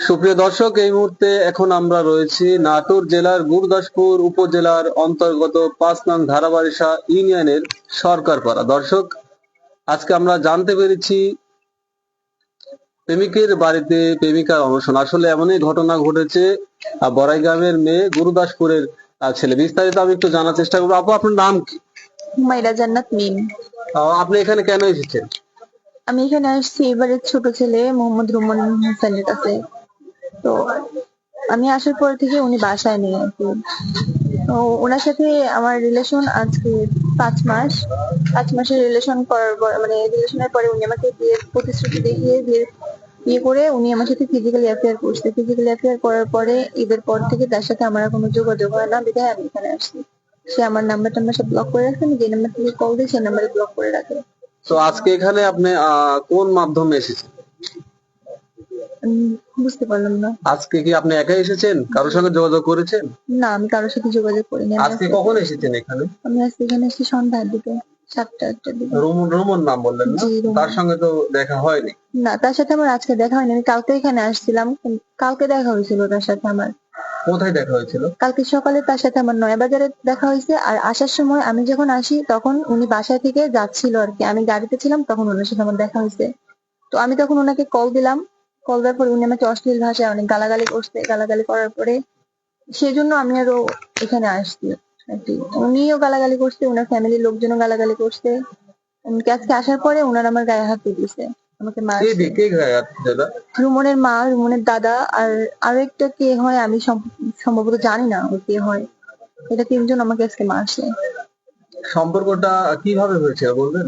সুপ্রিয় দর্শক, এই মুহূর্তে এখন আমরা রয়েছি নাটোর জেলার গুরুদাসপুর উপজেলার অন্তর্গত ৫ নং ধারাবারিশা ইউনিয়নের সরকারপাড়া। দর্শক, আজকে আমরা জানতে পেরেছি প্রেমিকের বাড়িতে প্রেমিকার অনশন। আসলে এমনই ঘটনা ঘটেছে। বড়াই গ্রামের মেয়ে গুরুদাসপুরের ছেলে। বিস্তারিত আমি একটু জানার চেষ্টা করবো। আপু, আপনার নাম কি? হুমায়রা জান্নাত মিম। আপনি এখানে কেন এসেছেন? আমি এখানে আসছি এবারে ছোট ছেলে মোহাম্মদ রুমন হোসেনের কাছে। তো আমি আসার পর থেকে উনি বাসায় নেই আর কি। তো ওনার সাথে আমার রিলেশন আজকে 5 মাস। 5 মাসের রিলেশন করার পর মানে রিলেশনের পরে উনি আমাকে বিয়ের প্রতিশ্রুতি দেখিয়ে বিয়ে করে উনি আমার সাথে ফিজিক্যালি অ্যাফেয়ার করছে। ফিজিক্যালি অ্যাফেয়ার করার পরে ঈদের পর থেকে তার সাথে আমার আর কোনো যোগাযোগ হয় না, বিধায় আমি এখানে আসছি। সে আমার নাম্বার টাম্বার সব ব্লক করে রাখে, আমি যে নাম্বার থেকে কল দিই সেই নাম্বারে ব্লক করে রাখে। তো আজকে এখানে আপনি কোন মাধ্যমে এসেছেন? বুঝতে পারলাম না। আজকে কি আপনি একাই এসেছেন? কারোর সঙ্গে যোগাযোগ করেছেন? না, আমি কারোর সাথে যোগাযোগ করিনি। আজকে কখন এসেছেন এখানে? আমি আজকে এখানে এসেছি সন্ধ্যার দিকে, 7টা-8টার দিকে। রুমন নাম বললেন না? জি, রুমন। তার সঙ্গে তো দেখা হয়নি। না, তার সাথে আমার আজকে দেখা হয়নি। আমি কালকে এখানে আসছিলাম, কালকে দেখা হয়েছিল তার সাথে আমার। কোথায় দেখা হয়েছিল? কালকে সকালে তার সাথে আমার নয়াবাজারে দেখা হয়েছে। আর আসার সময় আমি যখন আসি তখন উনি বাসায় থেকে যাচ্ছিল আর কি, আমি গাড়িতে ছিলাম, তখন ওনার সাথে আমার দেখা হয়েছে। তো আমি তখন ওনাকে কল দিলাম। কল দেওয়ার পরে উনি আমাকে অশ্লীল ভাষায় অনেক গালাগালি করছে। গালাগালি করার পরে সেজন্য আমি আরো এখানে আসছি আর কি। উনিও গালাগালি করছে, উনার ফ্যামিলির লোকজনও গালাগালি করছে। উনকে আজকে আসার পরে উনার আমার গায়ে হাত দিয়েছে, আমাকে মারছে। কে গায়ে হাত দিল? রুমনের মা, রুমনের দাদা, আর আরো একটা কে হয় আমি সম্ভবত জানি না ও কে হয়। এটা 3জন আমাকে আজকে মারছে। সম্পর্কটা কিভাবে হয়েছে বলবেন?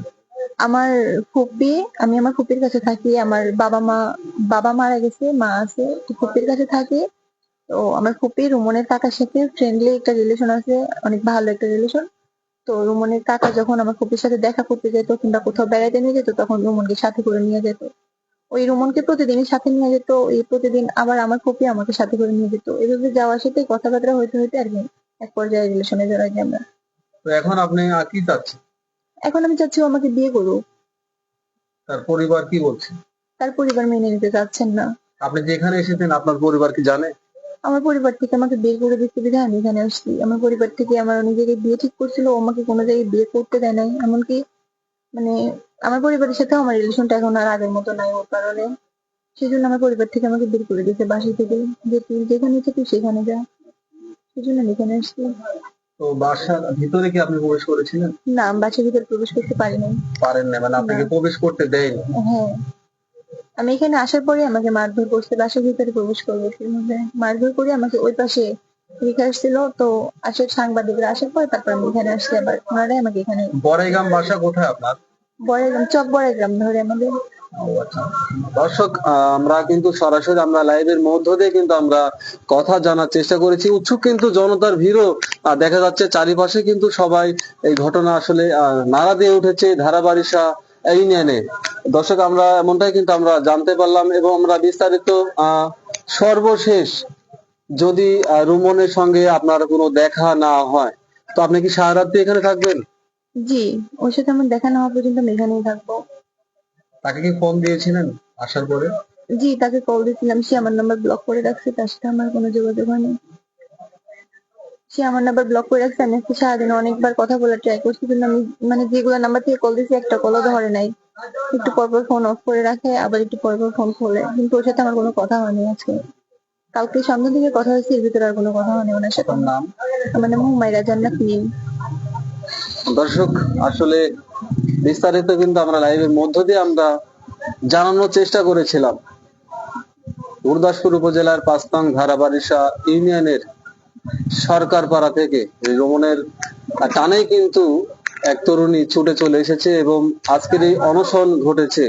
আমার ফুপি, আমি আমার ফুপির কাছে থাকি। আমার বাবা মারা গেছে, মা আছে, তো ফুপির কাছে থাকি। তো আমার ফুপি রুমনের কাকার সাথে ফ্রেন্ডলি একটা রিলেশন আছে, অনেক ভালো একটা রিলেশন। তো রুমনের কাকা যখন আমার ফুপির সাথে দেখা করতে যেত কিংবা কোথাও বেড়াতে নিয়ে যেত তখন রুমনকে সাথে করে নিয়ে যেত। ওই রুমনকে প্রতিদিনই সাথে নিয়ে যেত, এই প্রতিদিন আবার আমার ফুপি আমাকে সাথে করে নিয়ে যেত। এভাবে যাওয়ার সাথে কথাবার্তা হইতে হইতে আর কি এক পর্যায়ে রিলেশনে জড়াই যাই আমরা। তো এখন আপনি কি চাচ্ছেন? এখন আমি চাচ্ছি ও আমাকে বিয়ে করুক। তার পরিবার কি বলছে? তার পরিবার মেনে নিতে চাচ্ছেন না। আপনি যেখানে এসেছেন আপনার পরিবার কি জানে? আমার পরিবার থেকে আমাকে বিয়ে করে দিতে বিধায় আমি এখানে আসছি। আমার পরিবার থেকে আমার অনেক জায়গায় বিয়ে ঠিক করছিল, ও আমাকে কোনো জায়গায় বিয়ে করতে দেয় নাই। এমনকি মানে আমার পরিবারের সাথেও আমার রিলেশনটা এখন আর আগের মতো নাই ওর কারণে। সেজন্য আমার পরিবার থেকে আমাকে বের করে দিয়েছে বাসা থেকে, যে তুই যেখানে ইচ্ছে তুই সেখানে যা। সেজন্য আমি এখানে আসছি। তো বাসার ভিতরে কি আপনি প্রবেশ করেছিলেন? না, আমি বাসার ভিতরে প্রবেশ করতে পারি নাই। পারেন না মানে আপনাকে না। প্রবেশ করতে দেয়নি? হ্যাঁ, আমি এখানে আসার পরে আমাকে মারধর করছে, বাসার ভিতরে প্রবেশ করবে এর মধ্যে মারধর করে আমাকে ওই পাশে রেখে আসছিল। তো আসার সাংবাদিকরা আসার পর তারপর আমি এখানে আসছি, আবার ওনারাই আমাকে এখানে। বড়াইগ্রাম বাসা কোথায় আপনার? বড়াইগ্রাম, চক বড়াইগ্রাম ধরে আমাদের। আচ্ছা। দর্শক, আমরা কিন্তু সরাসরি আমরা লাইভের মধ্য দিয়ে কিন্তু আমরা কথা জানার চেষ্টা করেছি। উৎসুক কিন্তু জনতার ভিড়ও দেখা যাচ্ছে চারিপাশে, কিন্তু সবাই এই ঘটনা আসলে নাড়া দিয়ে উঠেছে ধারাবারিশা ইউনিয়নে। দর্শক, আমরা এমনটাই কিন্তু আমরা জানতে পারলাম এবং আমরা বিস্তারিত সর্বশেষ যদি রুমনের সঙ্গে আপনার কোনো দেখা না হয় তো আপনি কি সারা রাত্রি এখানে থাকবেন? জি, ওর সাথে আমার দেখা না হওয়া পর্যন্ত আমি এখানেই থাকবো। তাকে কি ফোন দিয়েছিলেন আসার পরে? জি, তাকে কল দিয়েছিলাম, সে আমার নাম্বার ব্লক করে রাখছে, তার সাথে আমার কোনো যোগাযোগ হয়নি। সে আমার নাম্বার ব্লক করে রাখছে। আমি আজকে সারাদিন অনেকবার কথা বলার ট্রাই করছি, কিন্তু আমি মানে যেগুলো নাম্বার থেকে কল দিয়েছি একটা কলও ধরে নাই। একটু পরপর ফোন অফ করে রাখে, আবার একটু পরপর ফোন খোলে, কিন্তু ওর সাথে আমার কোনো কথা হয়নি আজকে। কালকে সন্ধ্যার দিকে কথা হয়েছে, এর ভিতরে আর কোনো কথা হয়নি ওনার সাথে। নাম? আমার নাম হুমায়রা জান্নাত মিম। দর্শক, আসলে বিস্তারিত কিন্তু আমরা লাইভের মধ্য দিয়ে আমরা জানানোর চেষ্টা করেছিলাম। গুরুদাসপুর উপজেলার ৫ নং ধারাবারিশা ইউনিয়নের সরকারপাড়া থেকে রোমনের টানেই কিন্তু এক তরুণী ছুটে চলে এসেছে এবং আজকের এই অনশন ঘটেছে।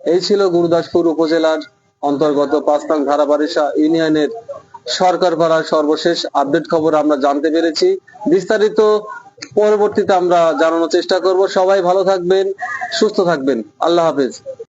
এই ছিল গুরুদাসপুর উপজেলার অন্তর্গত ৫ নং ধারাবারিশা ইউনিয়নের সরকারপাড়ার সর্বশেষ আপডেট খবর আমরা জানতে পেরেছি। বিস্তারিত পরবর্তীতে আমরা জানানোর চেষ্টা করব। সবাই ভালো থাকবেন, সুস্থ থাকবেন। আল্লাহ হাফেজ।